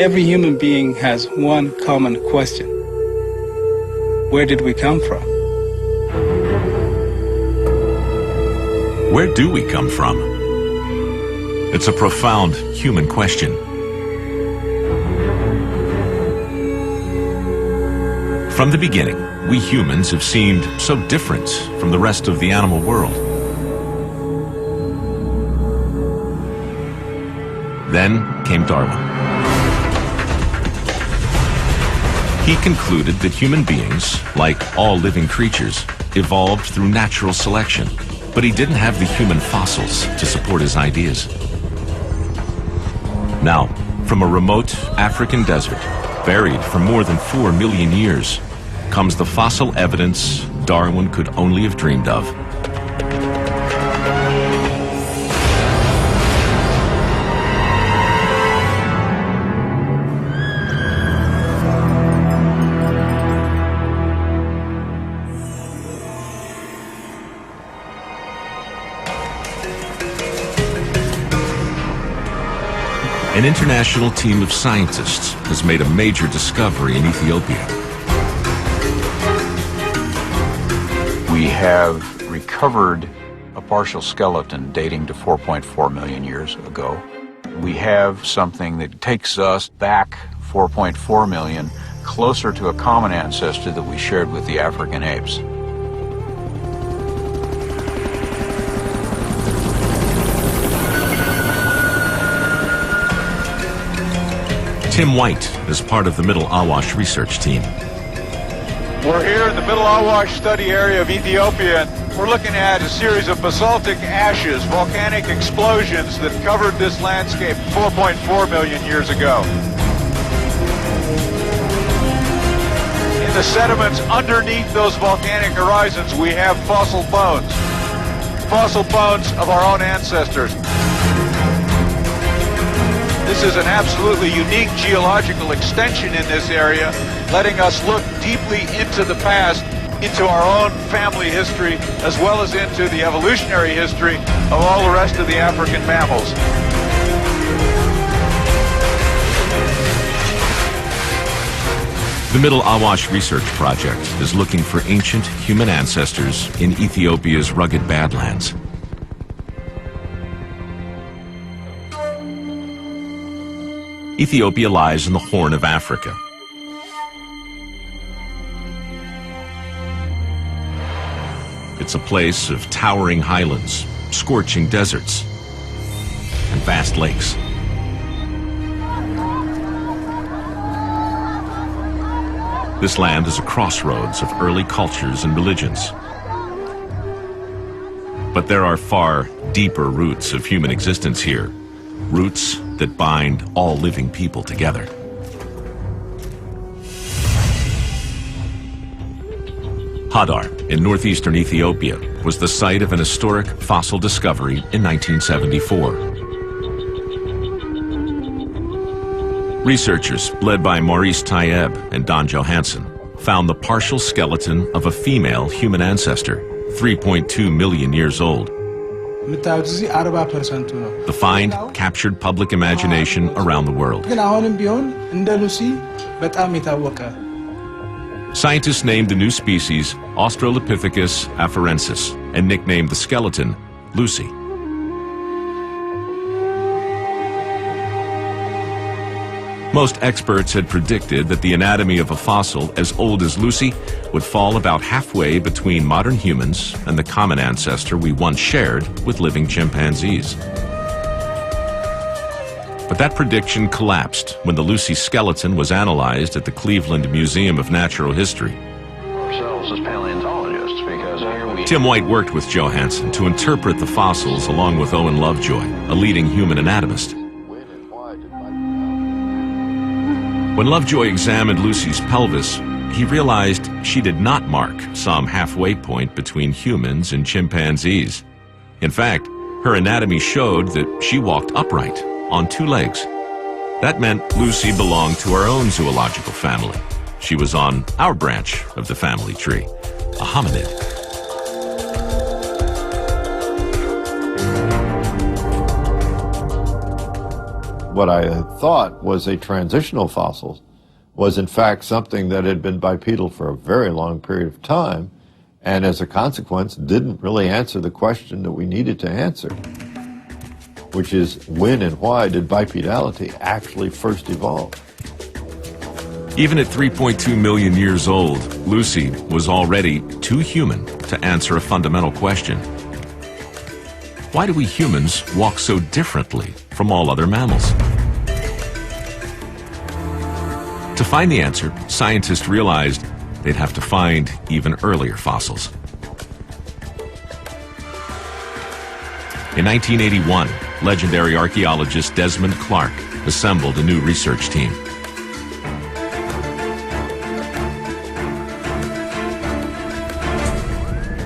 Every human being has one common question. Where did we come from? Where do we come from? It's a profound human question. From the beginning, we humans have seemed so different from the rest of the animal world. Then came Darwin. He concluded that human beings, like all living creatures, evolved through natural selection, but he didn't have the human fossils to support his ideas. Now, from a remote African desert, buried for more than 4 million years, comes the fossil evidence Darwin could only have dreamed of. An international team of scientists has made a major discovery in Ethiopia. We have recovered a partial skeleton dating to 4.4 million years ago. We have something that takes us back 4.4 million, closer to a common ancestor that we shared with the African apes. Tim White is part of the Middle Awash research team. We're here in the Middle Awash study area of Ethiopia, and we're looking at a series of basaltic ashes, volcanic explosions that covered this landscape 4.4 million years ago. In the sediments underneath those volcanic horizons, we have fossil bones of our own ancestors. This is an absolutely unique geological extension in this area, letting us look deeply into the past, into our own family history, as well as into the evolutionary history of all the rest of the African mammals. The Middle Awash Research Project is looking for ancient human ancestors in Ethiopia's rugged Badlands. Ethiopia lies in the Horn of Africa. It's a place of towering highlands, scorching deserts, and vast lakes. This land is a crossroads of early cultures and religions. But there are far deeper roots of human existence here, roots that bind all living people together. Hadar, in northeastern Ethiopia, was the site of an historic fossil discovery in 1974. Researchers, led by Maurice Tayeb and Don Johansson, found the partial skeleton of a female human ancestor, 3.2 million years old. The find captured public imagination around the world. Scientists named the new species Australopithecus afarensis and nicknamed the skeleton Lucy. Most experts had predicted that the anatomy of a fossil as old as Lucy would fall about halfway between modern humans and the common ancestor we once shared with living chimpanzees. But that prediction collapsed when the Lucy skeleton was analyzed at the Cleveland Museum of Natural History. Ourselves as paleontologists, because here we... Tim White worked with Johansson to interpret the fossils along with Owen Lovejoy, a leading human anatomist. When Lovejoy examined Lucy's pelvis, he realized she did not mark some halfway point between humans and chimpanzees. In fact, her anatomy showed that she walked upright, on 2 legs. That meant Lucy belonged to our own zoological family. She was on our branch of the family tree, a hominid. What I had thought was a transitional fossil was in fact something that had been bipedal for a very long period of time, and as a consequence didn't really answer the question that we needed to answer, which is when and why did bipedality actually first evolve? Even at 3.2 million years old, Lucy was already too human to answer a fundamental question. Why do we humans walk so differently from all other mammals? To find the answer, scientists realized they'd have to find even earlier fossils. In 1981, legendary archaeologist Desmond Clark assembled a new research team.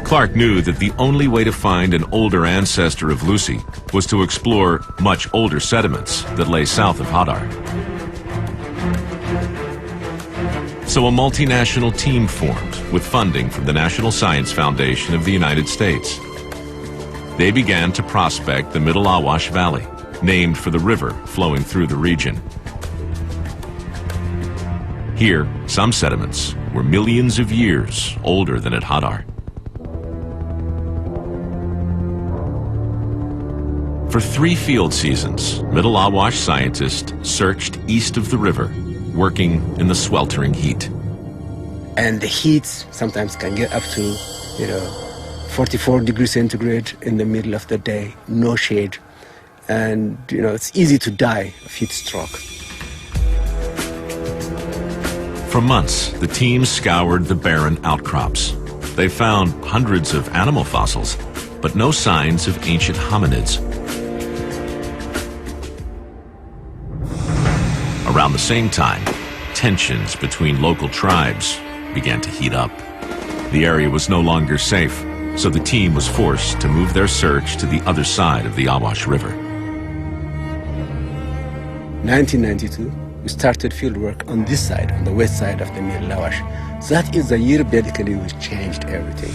Clark knew that the only way to find an older ancestor of Lucy was to explore much older sediments that lay south of Hadar. So a multinational team formed with funding from the National Science Foundation of the United States. They began to prospect the Middle Awash Valley, named for the river flowing through the region. Here, some sediments were millions of years older than at Hadar. For 3 field seasons, Middle Awash scientists searched east of the river, working in the sweltering heat. And the heat sometimes can get up to, 44 degrees centigrade in the middle of the day, no shade. And, it's easy to die of heat stroke. For months, the team scoured the barren outcrops. They found hundreds of animal fossils, but no signs of ancient hominids. Around the same time, tensions between local tribes began to heat up. The area was no longer safe, so the team was forced to move their search to the other side of the Awash River. 1992, we started field work on this side, on the west side of the Middle Awash. That is the year basically we changed everything.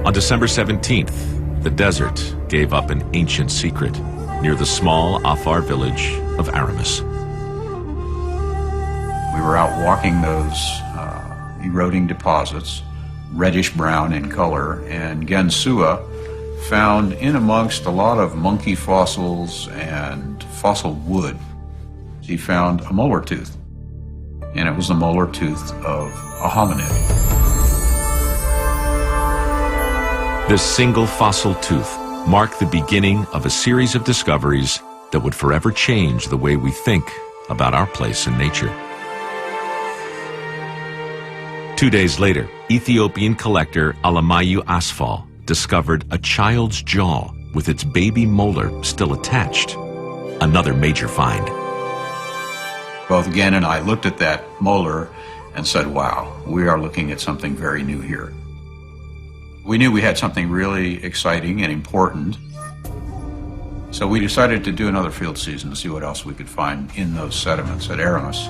On December 17th, the desert gave up an ancient secret near the small Afar village of Aramis. We were out walking those eroding deposits, reddish-brown in color, and Gensua found in amongst a lot of monkey fossils and fossil wood, he found a molar tooth, and it was the molar tooth of a hominid. This single fossil tooth marked the beginning of a series of discoveries that would forever change the way we think about our place in nature. 2 days later, Ethiopian collector Alamayu Asfal discovered a child's jaw with its baby molar still attached. Another major find. Both Gen and I looked at that molar and said, wow, we are looking at something very new here. We knew we had something really exciting and important, so we decided to do another field season to see what else we could find in those sediments at Aramis.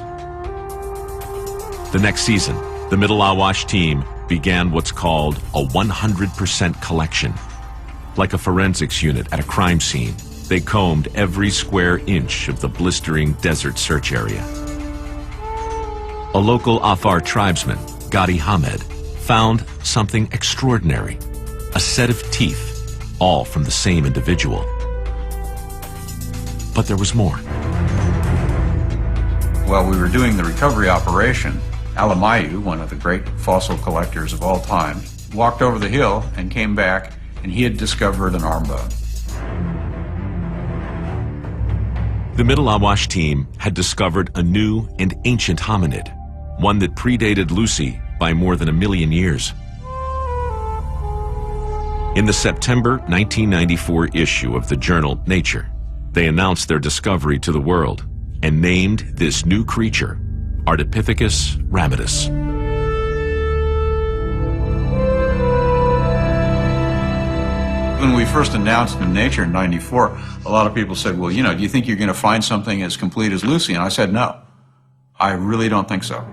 The next season, the Middle Awash team began what's called a 100% collection. Like a forensics unit at a crime scene, they combed every square inch of the blistering desert search area. A local Afar tribesman, Gadi Hamed, found something extraordinary, a set of teeth, all from the same individual. But there was more. While we were doing the recovery operation, Alamayu, one of the great fossil collectors of all time, walked over the hill and came back, and he had discovered an arm bone. The Middle Awash team had discovered a new and ancient hominid, one that predated Lucy by more than 1 million years. In the September 1994 issue of the journal Nature, they announced their discovery to the world and named this new creature Ardipithecus ramidus. When we first announced in Nature in '94, a lot of people said, well, do you think you're going to find something as complete as Lucy? And I said, no, I really don't think so.